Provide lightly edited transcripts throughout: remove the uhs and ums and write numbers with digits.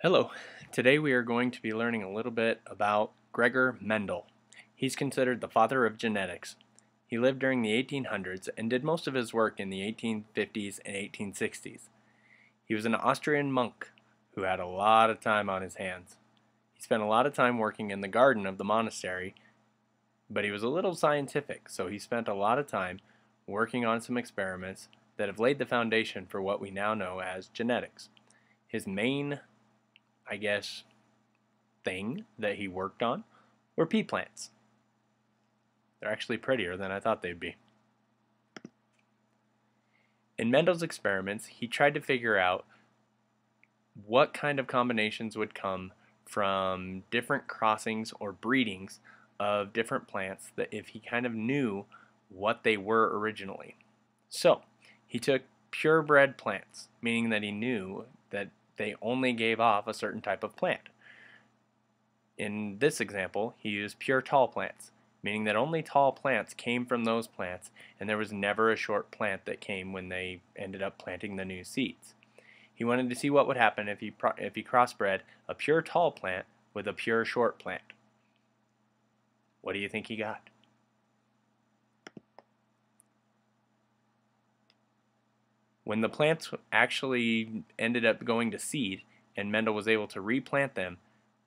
Hello. Today we are going to be learning a little bit about Gregor Mendel. He's considered the father of genetics. He lived during the 1800s and did most of his work in the 1850s and 1860s. He was an Austrian monk who had a lot of time on his hands. He spent a lot of time working in the garden of the monastery, but he was a little scientific, so he spent a lot of time working on some experiments that have laid the foundation for what we now know as genetics. His main thing that he worked on were pea plants. They're actually prettier than I thought they'd be. In Mendel's experiments, he tried to figure out what kind of combinations would come from different crossings or breedings of different plants that if he kind of knew what they were originally. So, he took purebred plants, meaning that he knew that they only gave off a certain type of plant. In this example, he used pure tall plants, meaning that only tall plants came from those plants, and there was never a short plant that came when they ended up planting the new seeds. He wanted to see what would happen if he crossbred a pure tall plant with a pure short plant. What do you think he got? When the plants actually ended up going to seed and Mendel was able to replant them,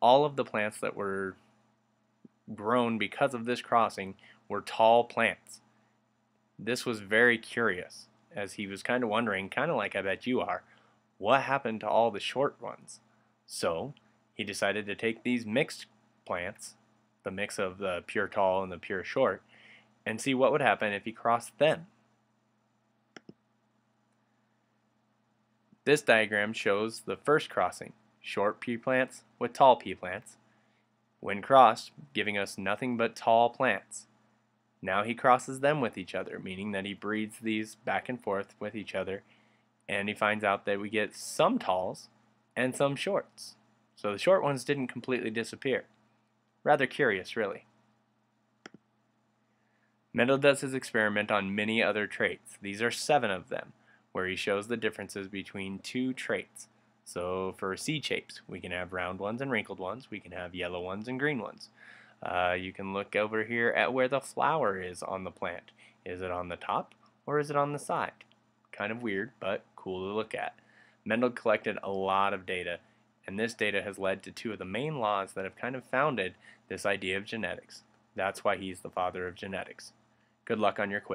all of the plants that were grown because of this crossing were tall plants. This was very curious, as he was kind of wondering, kind of like I bet you are, what happened to all the short ones? So he decided to take these mixed plants, the mix of the pure tall and the pure short, and see what would happen if he crossed them. This diagram shows the first crossing, short pea plants with tall pea plants, when crossed, giving us nothing but tall plants. Now he crosses them with each other, meaning that he breeds these back and forth with each other, and he finds out that we get some talls and some shorts. So the short ones didn't completely disappear. Rather curious, really. Mendel does his experiment on many other traits. These are 7 of them, where he shows the differences between 2 traits. So for seed shapes, we can have round ones and wrinkled ones. We can have yellow ones and green ones. You can look over here at where the flower is on the plant. Is it on the top or is it on the side? Kind of weird, but cool to look at. Mendel collected a lot of data, and this data has led to 2 of the main laws that have kind of founded this idea of genetics. That's why he's the father of genetics. Good luck on your quiz.